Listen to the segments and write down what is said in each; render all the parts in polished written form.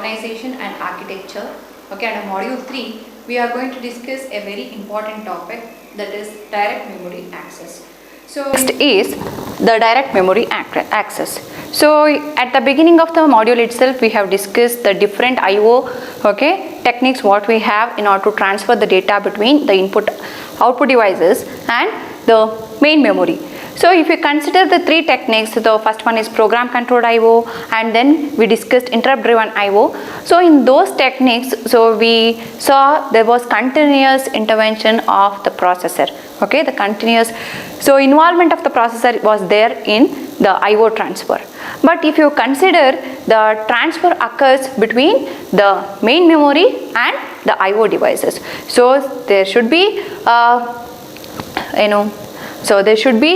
organization and architecture. Okay, under module 3, we are going to discuss a very important topic, that is direct memory access. So next is the direct memory access. So at the beginning of the module itself, we have discussed the different I/O techniques what we have in order to transfer the data between the input output devices and the main memory. So if you consider the three techniques, the first one is program controlled I/O, and then we discussed interrupt driven I/O. So in those techniques, so we saw there was continuous intervention of the processor. Okay, the continuous, so involvement of the processor was there in the I/O transfer. But if you consider the transfer occurs between the main memory and the I/O devices, so there should be so there should be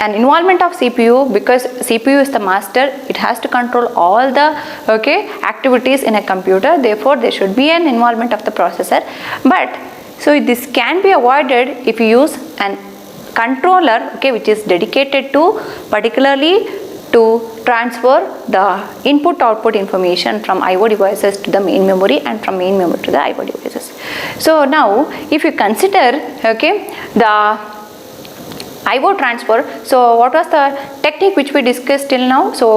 an involvement of CPU, because CPU is the master. It has to control all the activities in a computer. Therefore there should be an involvement of the processor. But so this can be avoided if you use an controller which is dedicated to particularly to transfer the input output information from I/O devices to the main memory and from main memory to the I/O devices. So now if you consider the I/O transfer, so what was the technique which we discussed till now? So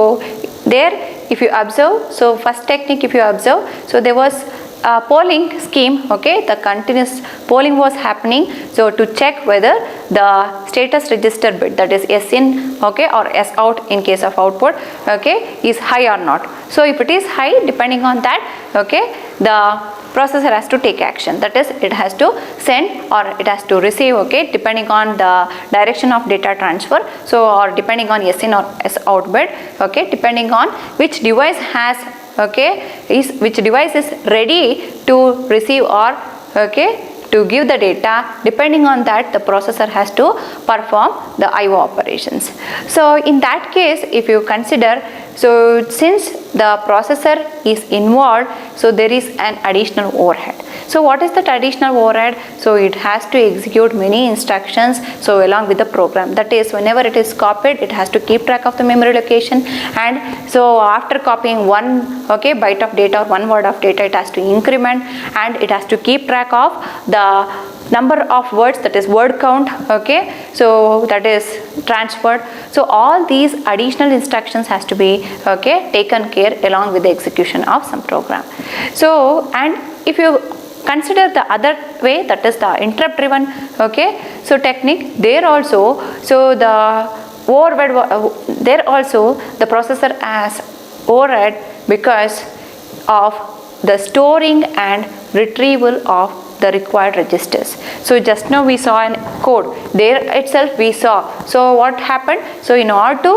there if you observe, so first technique if you observe, so there was a polling scheme, the continuous polling was happening, so to check whether the status register bit, that is S in or S out in case of output is high or not. So if it is high, depending on that the processor has to take action, that is it has to send or it has to receive depending on the direction of data transfer, so or depending on S in or S out bit, depending on which device has which device is ready to receive or to give the data. Depending on that, the processor has to perform the I/O operations. So in that case, if you consider, so since the processor is involved, so there is an additional overhead. So what is that additional overhead? So it has to execute many instructions, so along with the program, that is whenever it is copied, it has to keep track of the memory location, and so after copying one byte of data or one word of data, it has to increment and it has to keep track of the number of words, that is word count, so that is transferred. So all these additional instructions has to be taken care along with the execution of some program. So and if you consider the other way, that is the interrupt driven so technique, there also, so the overhead there also the processor has overhead because of the storing and retrieval of the required registers. So just now we saw an code there itself we saw. So what happened? So in order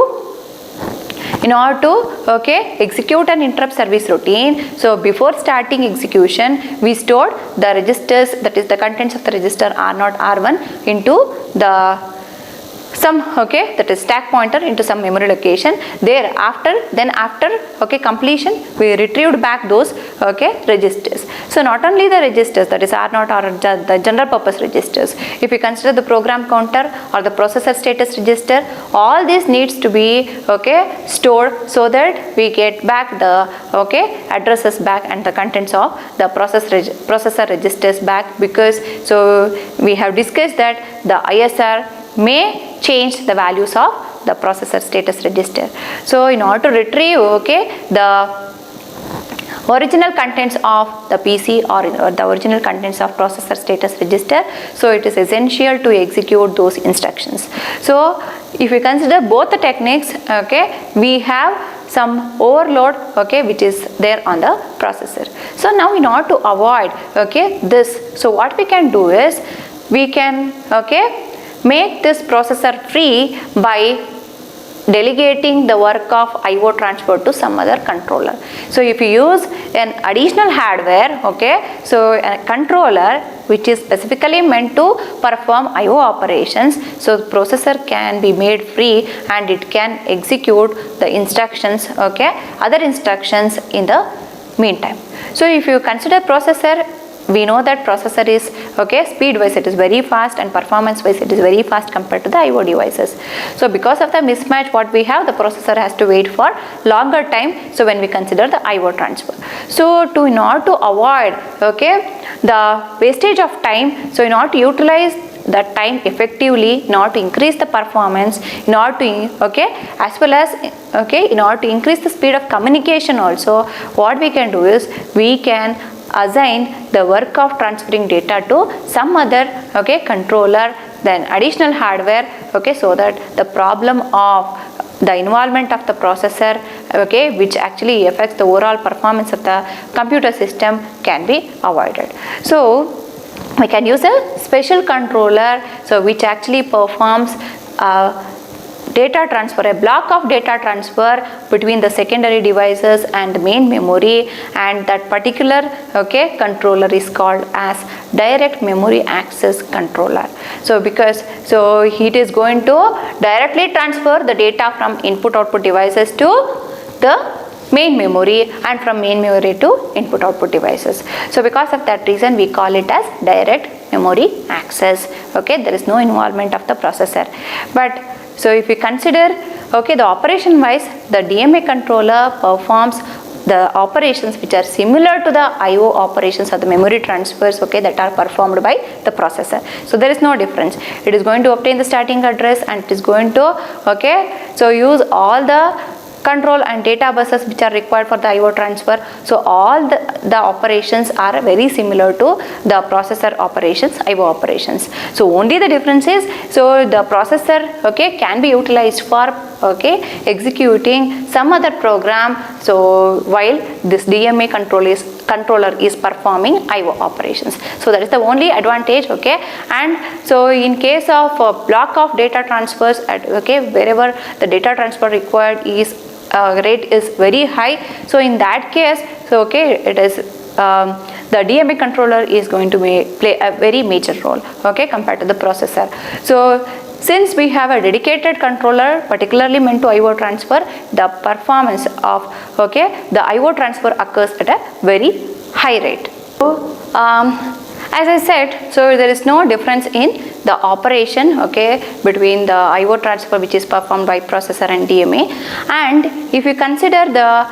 to execute an interrupt service routine, so before starting execution, we stored the registers, that is the contents of the register R0, R1 into the that is stack pointer into some memory location. Thereafter, after completion, we retrieved back those registers. So not only the registers, that is R0 or the general purpose registers, if you consider the program counter or the processor status register, all this needs to be stored so that we get back the addresses back and the contents of the processor registers back, because so we have discussed that the ISR may change the values of the processor status register. So in order to retrieve the original contents of the PC or the original contents of processor status register, so it is essential to execute those instructions. So if we consider both the techniques, we have some overload which is there on the processor. So now in order to avoid this, so what we can do is we can make this processor free by delegating the work of I/O transfer to some other controller. So if you use an additional hardware, so a controller which is specifically meant to perform I/O operations, so the processor can be made free and it can execute the instructions, other instructions in the meantime. So if you consider processor we know that processor is, okay, speed wise it is very fast and performance wise it is very fast compared to the IO devices. So because of the mismatch what we have, the processor has to wait for longer time, so when we consider the IO transfer. So in order to avoid, okay, the wastage of time, so in order to utilize that time effectively, in order to increase the performance, in order to, okay, as well as, okay, in order to increase the speed of communication also, what we can do is we can assign the work of transferring data to some other, okay, controller, then additional hardware, okay, so that the problem of the involvement of the processor, okay, which actually affects the overall performance of the computer system, can be avoided. So we can use a special controller, so which actually performs data transfer, a block of data transfer between the secondary devices and the main memory, and that particular, okay, controller is called as direct memory access controller. So because, so it is going to directly transfer the data from input output devices to the main memory and from main memory to input output devices. So because of that reason we call it as direct memory access, okay, there is no involvement of the processor. But so if we consider, okay, the operation wise, the DMA controller performs the operations which are similar to the IO operations or the memory transfers, okay, that are performed by the processor. So there is no difference. It is going to obtain the starting address and it is going to, okay, so use all the control and data buses which are required for the IO transfer. So all the operations are very similar to the processor operations, IO operations. So only the difference is, so the processor, okay, can be utilized for, okay, executing some other program, so while this DMA controller is performing IO operations. So that is the only advantage, okay. And so in case of a block of data transfers, okay, wherever the data transfer required is rate is very high, so in that case, so okay, it is the DMA controller is going to play a very major role, okay, compared to the processor. So since we have a dedicated controller particularly meant to IO transfer, the performance of, okay, the IO transfer occurs at a very high rate. So as I said, so there is no difference in the operation, okay, between the IO transfer which is performed by processor and DMA. And if you consider the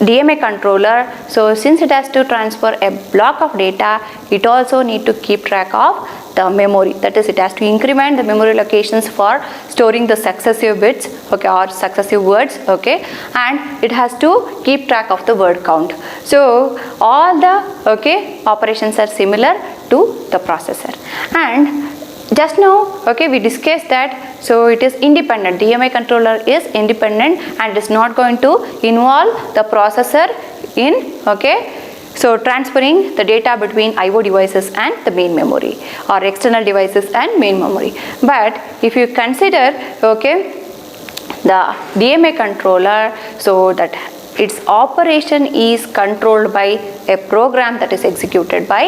DMA controller, so since it has to transfer a block of data, it also need to keep track of the memory, that is, it has to increment the memory locations for storing the successive bits, okay, or successive words, okay, and it has to keep track of the word count. So all the, okay, operations are similar to the processor. And just now, okay, we discussed that, so it is independent, DMA controller is independent and is not going to involve the processor in, okay, so transferring the data between IO devices and the main memory or external devices and main memory. But if you consider, okay, the DMA controller, so that its operation is controlled by a program that is executed by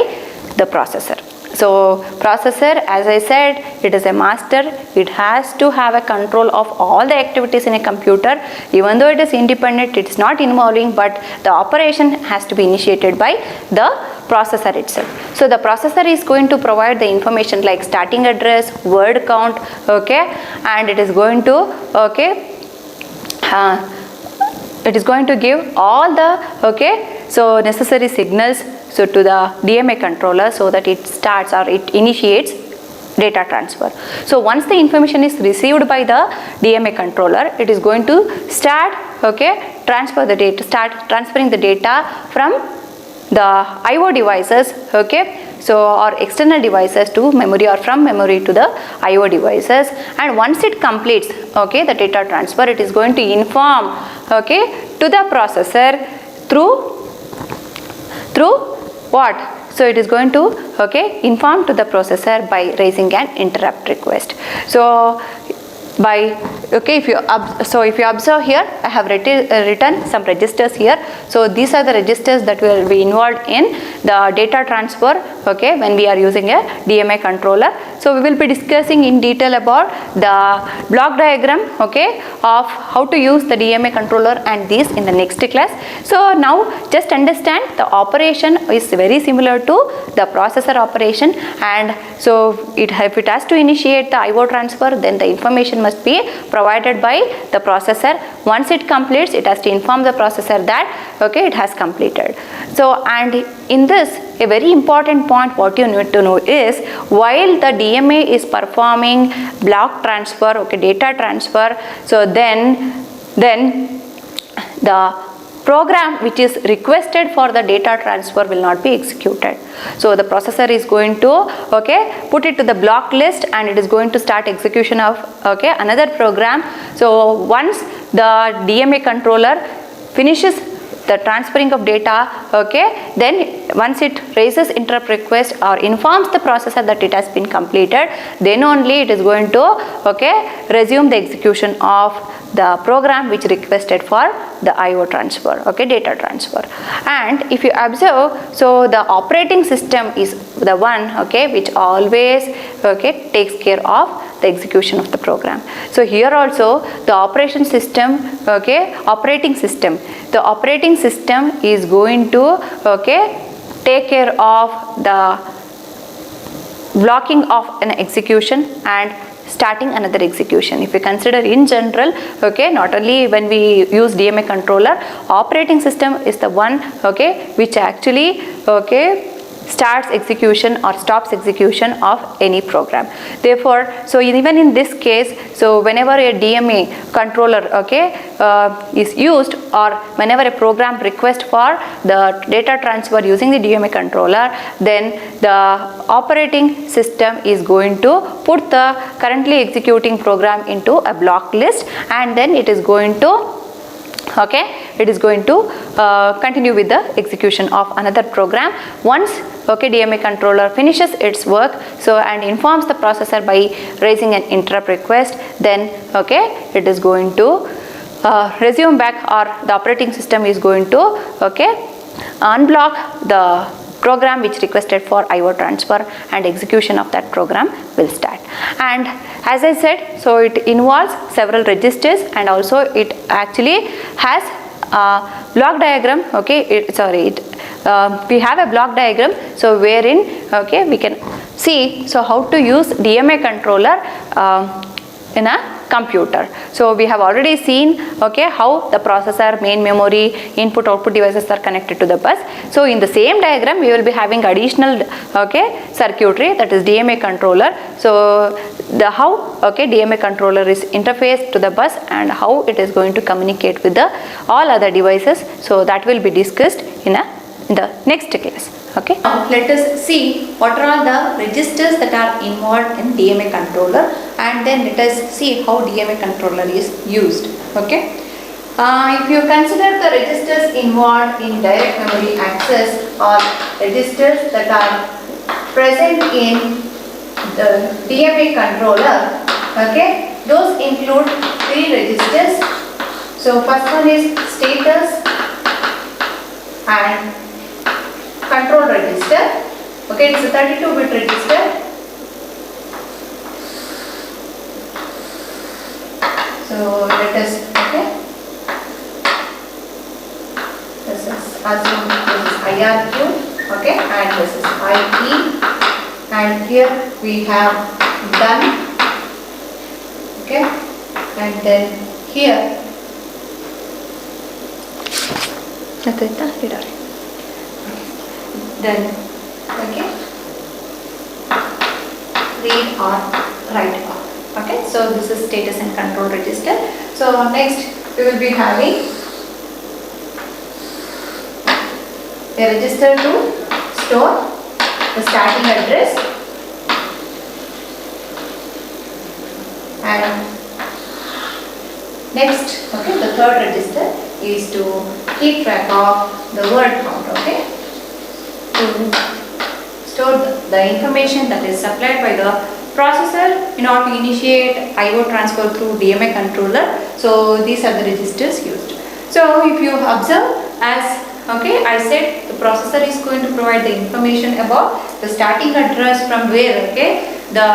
the processor. So processor, as I said, it is a master. It has to have a control of all the activities in a computer. Even though it is independent, it is not involving, but the operation has to be initiated by the processor itself. So the processor is going to provide the information like starting address, word count, okay, and it is going to, okay, it is going to give all the, okay, so necessary signals, so to the DMA controller, so that it starts or it initiates data transfer. So once the information is received by the DMA controller, it is going to start, okay, start transferring the data from the IO devices, okay, so or external devices to memory or from memory to the IO devices. And once it completes, okay, the data transfer, it is going to inform, okay, to the processor through what? So it is going to, okay, inform to the processor by raising an interrupt request. So by, okay, if you observe here, I have written some registers here. So these are the registers that will be involved in the data transfer, okay, when we are using a DMA controller. So we will be discussing in detail about the block diagram, okay, of how to use the DMA controller and these in the next class. So now just understand the operation is very similar to the processor operation, and so if it has to initiate the IO transfer, then the information must be provided by the processor. Once it completes, it has to inform the processor that, okay, it has completed. So, and in this, a very important point what you need to know is, while the DMA is performing block transfer, okay, data transfer, so then the program which is requested for the data transfer will not be executed. So the processor is going to, okay, put it to the block list, and it is going to start execution of, okay, another program. So once the DMA controller finishes the transferring of data, okay, then once it raises interrupt request or informs the processor that it has been completed, then only it is going to, okay, resume the execution of the program which requested for the IO transfer, okay, data transfer. And if you observe, so the operating system is the one, okay, which always, okay, takes care of the execution of the program. So here also the operating system is going to, okay, take care of the blocking of an execution and starting another execution. If you consider in general, okay, not only when we use DMA controller, operating system is the one, okay, which actually, okay, starts execution or stops execution of any program. Therefore, so even in this case, so whenever a DMA controller, okay, is used, or whenever a program requests for the data transfer using the DMA controller, then the operating system is going to put the currently executing program into a block list, and then it is going to, okay, it is going to continue with the execution of another program. Once, okay, DMA controller finishes its work, so and informs the processor by raising an interrupt request, then, okay, it is going to resume back, or the operating system is going to, okay, unblock the program which requested for IO transfer, and execution of that program will start. And as I said, so it involves several registers, and also it actually has a block diagram, okay, we have a block diagram, so wherein, okay, we can see so how to use DMA controller in a computer. So we have already seen, okay, how the processor, main memory, input output devices are connected to the bus. So in the same diagram we will be having additional, okay, circuitry, that is DMA controller. So the how, okay, DMA controller is interfaced to the bus, and how it is going to communicate with the all other devices. So that will be discussed in the next class. Okay. Now let us see what are all the registers that are involved in DMA controller, and then let us see how DMA controller is used. Okay. If you consider the registers involved in direct memory access, or registers that are present in the DMA controller, okay, those include 3 registers. So first one is status and control register. Okay, it's a 32-bit register. So let us, okay, this is assume this is IRQ, okay, and this is IE, and here we have done, okay, and then here then, okay, read or write or, okay, so this is status and control register. So next we will be having a register to store the starting address, and next, okay, the third register is to keep track of the word count, okay, to store the information that is supplied by the processor, in order to initiate I/O transfer through DMA controller, so these are the registers used. So if you observe, as okay, I said the processor is going to provide the information about the starting address from where okay the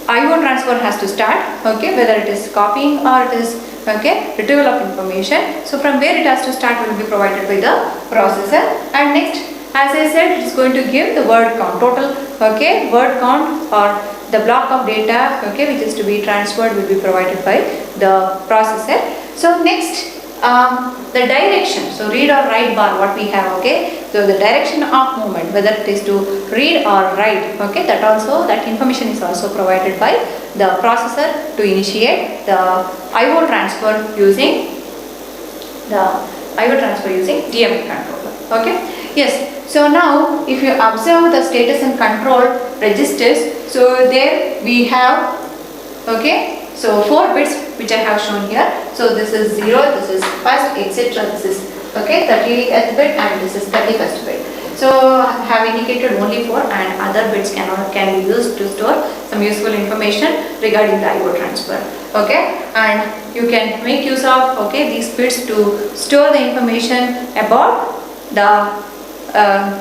I/O transfer has to start, okay, whether it is copying or it is okay retrieval of information. So from where it has to start will be provided by the processor. And next, as I said, it is going to give the word count, total okay word count or the block of data okay which is to be transferred will be provided by the processor. So next, the direction, so read or write bar what we have okay, so the direction of movement, whether it is to read or write okay, that information is also provided by the processor to initiate the I/O transfer using DMA controller. Okay, yes. So now if you observe the status and control registers, so there we have okay, so 4 bits which I have shown here. So this is 0, this is first, etc. This is okay 30th bit and this is 31st bit. So I have indicated only 4 and other bits can be used to store some useful information regarding the I/O transfer. Okay, and you can make use of okay these bits to store the information about the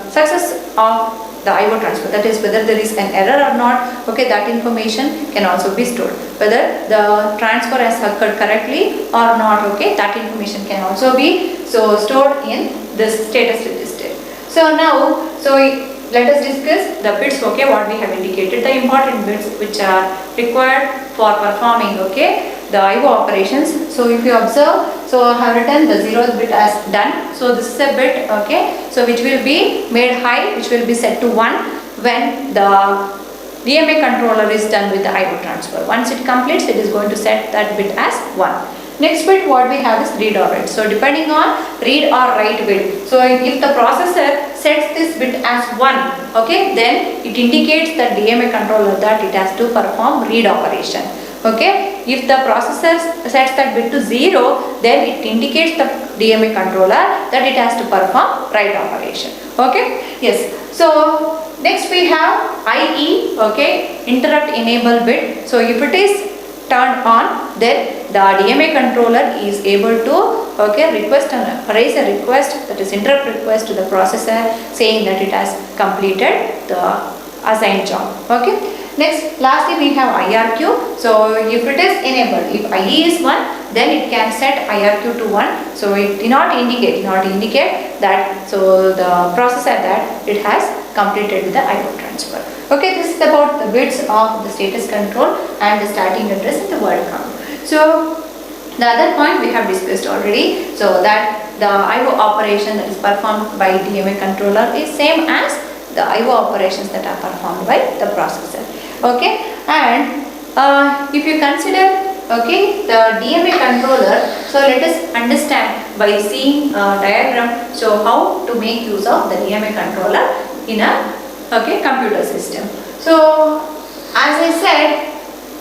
success of the I/O transfer, that is whether there is an error or not okay, that information can also be stored, whether the transfer has occurred correctly or not okay, that information can also be stored in this status register. So now let us discuss the bits okay what we have indicated, the important bits which are required for performing okay the I/O operations. So if you observe, so I have written the 0th bit as done. So this is a bit okay, so which will be made high, which will be set to 1 when the DMA controller is done with the I/O transfer. Once it completes, it is going to set that bit as 1. Next bit what we have is read or write. So depending on read or write bit, so if the processor sets this bit as 1 okay, then it indicates the DMA controller that it has to perform read operation. Okay, if the processor sets that bit to 0, then it indicates the DMA controller that it has to perform write operation. Okay, yes. So next we have IE okay interrupt enable bit. So if it is turned on, then the DMA controller is able to okay raise a request, that is interrupt request to the processor saying that it has completed the assigned job. Okay. Next, lastly we have IRQ. So if it is enabled, if IE is 1, then it can set IRQ to 1. So it did not indicate that so the processor that it has completed with the I/O transfer. Okay, this is about the bits of the status control and the starting address and the word count. So the other point we have discussed already, so that the I/O operation that is performed by DMA controller is same as the I/O operations that are performed by the processor. Okay, and if you consider okay the DMA controller, so let us understand by seeing a diagram so how to make use of the DMA controller in a okay computer system. So as I said,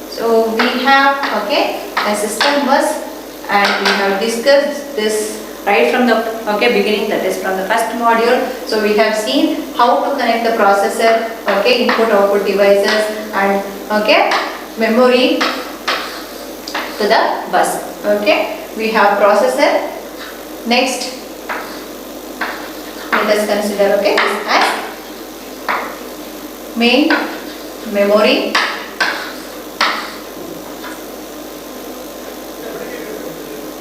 so we have okay a system bus and we have discussed this right from the beginning, that is from the first module. So we have seen how to connect the processor, okay, input output devices and okay memory to the bus. Okay, we have processor. Next, let us consider okay as main memory.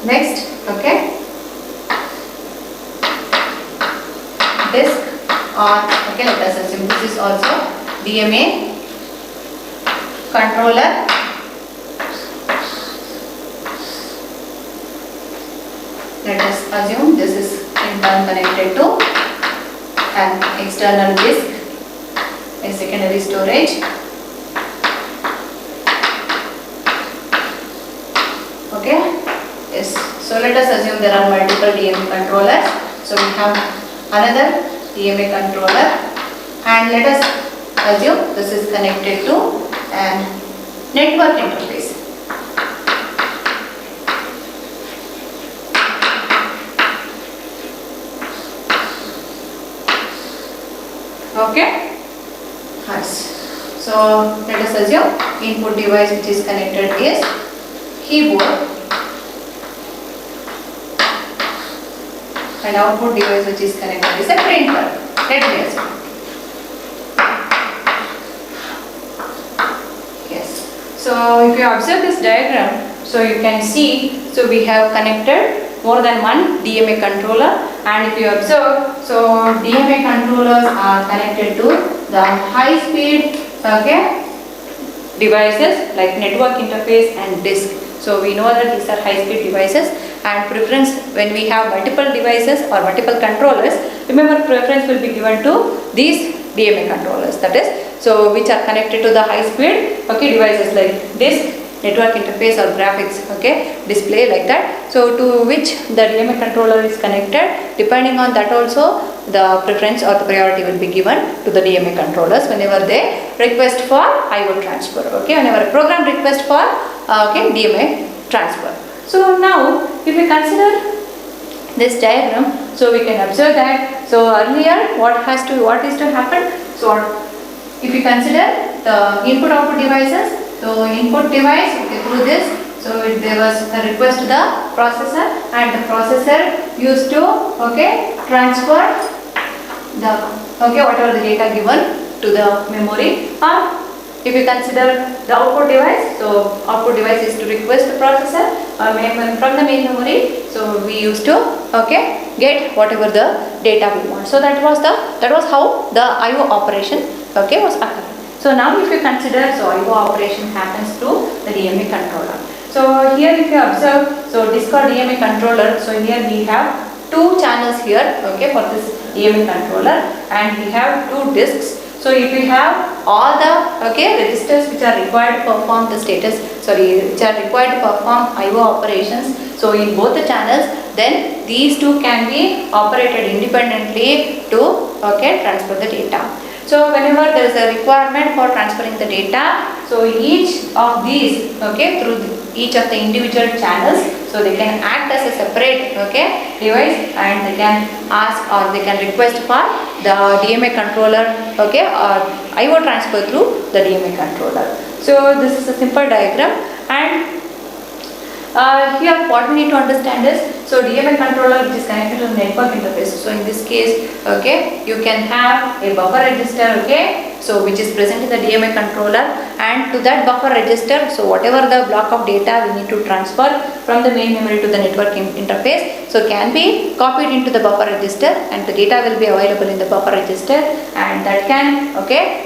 Next, okay, disk, or okay let us assume this is also DMA controller. Let us assume this is in turn connected to an external disk, a secondary storage. Okay, yes, so let us assume there are multiple DMA controllers. So we have another DMA controller and let us assume this is connected to an network interface. Okay, yes. So let us assume input device which is connected is keyboard and output device which is connected is a printer. Let me assume. Yes. So if you observe this diagram, so you can see, so we have connected more than one DMA controller, and if you observe, so DMA controllers are connected to the high speed devices like network interface and disk. So we know that these are high speed devices, and preference when we have multiple devices or multiple controllers, remember preference will be given to these DMA controllers, that is, so which are connected to the high speed devices like disk, network interface or graphics display, like that. So to which the DMA controller is connected, depending on that also the preference or the priority will be given to the DMA controllers whenever they request for IO transfer, whenever a program request for DMA transfer. So now if we consider this diagram, so we can observe that, so earlier what is to happen, so if you consider the input output devices, so input device through this, so there was a request to the processor, and the processor used to transfer the whatever the data given to the memory. Or if you consider the output device, so output device is to request the processor from the main memory, so we used to get whatever the data we want. So that was how the IO operation was occurring. So now if you consider, so IO operation happens through the DMA controller. So here if you observe, so disk or DMA controller, so here we have two channels here for this DMA controller, and we have two disks. So if we have all the registers which are required to perform the which are required to perform IO operations, so in both the channels, then these two can be operated independently to transfer the data. So whenever there is a requirement for transferring the data, so each of these through each of the individual channels, so they can act as a separate device, and they can ask or they can request for the DMA controller or IO transfer through the DMA controller. So this is a simple diagram, and here what we need to understand is, so DMA controller which is connected to the network interface. So in this case, you can have a buffer register, so which is present in the DMA controller, and to that buffer register, so whatever the block of data we need to transfer from the main memory to the network interface, so can be copied into the buffer register, and the data will be available in the buffer register, and that can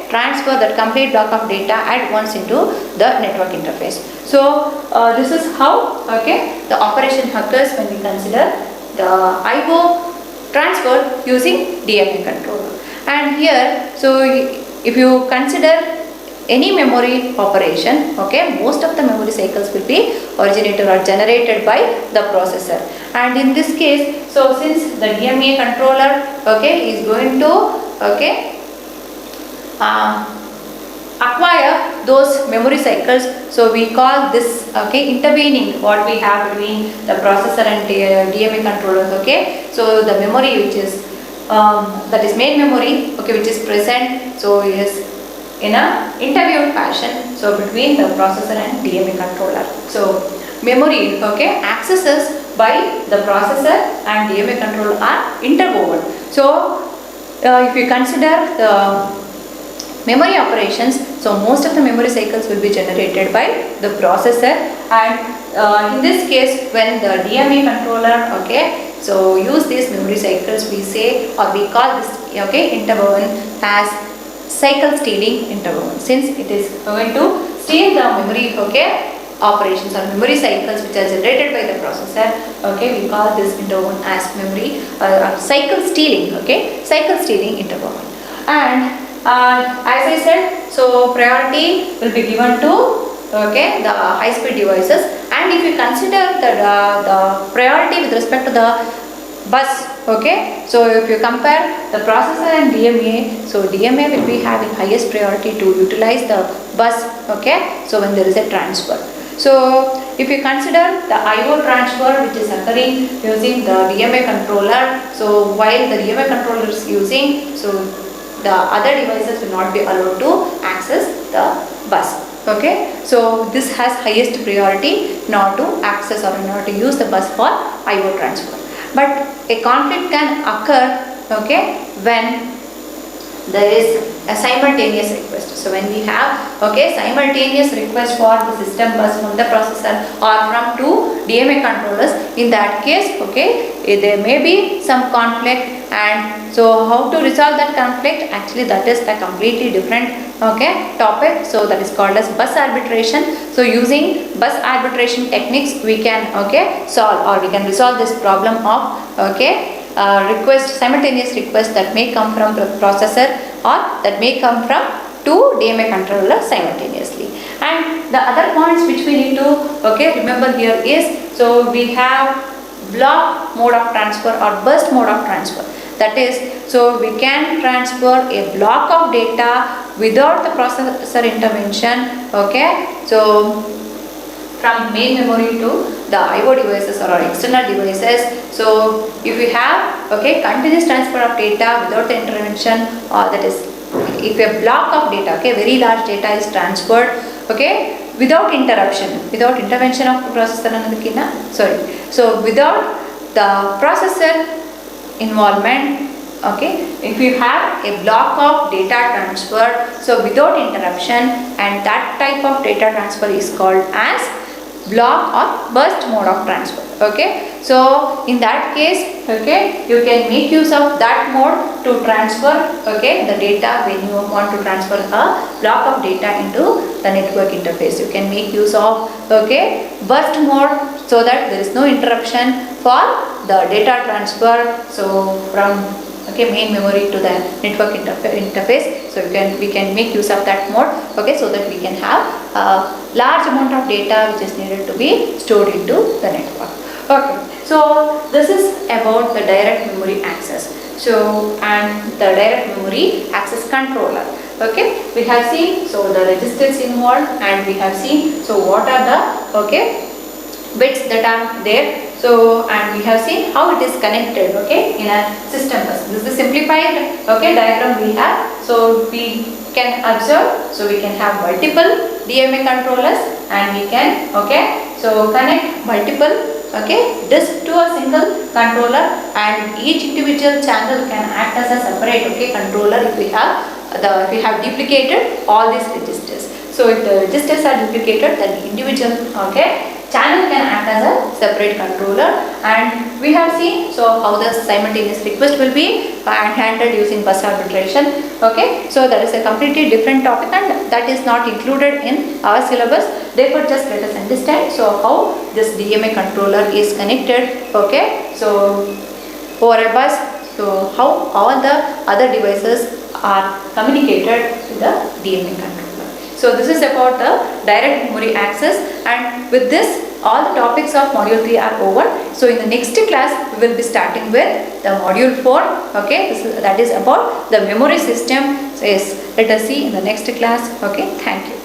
transfer that complete block of data at once into the network interface. So this is how the operation occurs when we consider the IO transfer using DMA controller. And here, so if you consider any memory operation, most of the memory cycles will be originated or generated by the processor. And in this case, so since the DMA controller is going to acquire those memory cycles, so we call this intervening what we have between the processor and DMA controllers. So the memory which is that is main memory which is present, so is in a interviewed fashion, so between the processor and DMA controller. So memory accesses by the processor and DMA controller are interwoven. So if you consider the memory operations, so most of the memory cycles will be generated by the processor, and in this case when the DMA controller so use these memory cycles, we say or we call this interwoven as cycle stealing interwoven, since it is going to steal the memory operations or memory cycles which are generated by the processor. We call this interwoven as memory cycle stealing cycle stealing interwoven. And as I said, so priority will be given to the high speed devices, and if you consider the priority with respect to the bus, so if you compare the processor and DMA, so DMA will be having highest priority to utilize the bus, so when there is a transfer. So if you consider the IO transfer which is occurring using the DMA controller, so while the DMA controller is using, so the other devices will not be allowed to access the bus. Okay, so this has highest priority not to access or not to use the bus for I/O transfer. But a conflict can occur, okay, when there is a simultaneous request. So when we have, okay, simultaneous request for the system bus from the processor or from two DMA controllers, in that case, okay, there may be some conflict. And so how to resolve that conflict? Actually, that is a completely different, okay, topic. So that is called as bus arbitration. So using bus arbitration techniques, we can, okay, solve or we can resolve this problem of, okay, simultaneous request that may come from the processor or that may come from two DMA controllers simultaneously. And the other points which we need to, okay, remember here is, so we have block mode of transfer or burst mode of transfer. That is, so we can transfer a block of data without the processor intervention, okay, so from main memory to the I/O devices or external devices. So if we have, okay, continuous transfer of data without the intervention, or that is, if a block of data, okay, very large data is transferred, okay, without interruption, without intervention of the processor, sorry, so without the processor involvement, okay, if you have a block of data transfer, so without interruption, and that type of data transfer is called as block or burst mode of transfer. Okay, so in that case, okay, you can make use of that mode to transfer, okay, the data when you want to transfer a block of data into the network interface. You can make use of, okay, burst mode, so that there is no interruption for the data transfer, so from, okay, main memory to the network interface. So we can make use of that mode, okay, so that we can have a large amount of data which is needed to be stored into the network. Okay, so this is about the direct memory access. So, and the direct memory access controller. Okay, we have seen, so the registers involved, and we have seen, so what are the, okay, bits that are there. So, and we have seen how it is connected, okay, in a system bus. This is a simplified, okay, diagram we have. So we can observe, so we can have multiple DMA controllers, and we can, okay, so connect multiple, okay, disk to a single controller, and each individual channel can act as a separate, okay, controller if we have duplicated all these registers. So if the registers are duplicated, then individual, okay, channel can act as a separate controller. And we have seen, so how the simultaneous request will be handled using bus arbitration. Okay, so that is a completely different topic, and that is not included in our syllabus. Therefore, just let us understand, so how this DMA controller is connected, okay, so over a bus, so how all the other devices are communicated with the DMA controller. So this is about the direct memory access, and with this all the topics of module 3 are over. So in the next class we will be starting with the module 4, okay, that is about the memory system. So yes, let us see in the next class. Okay, thank you.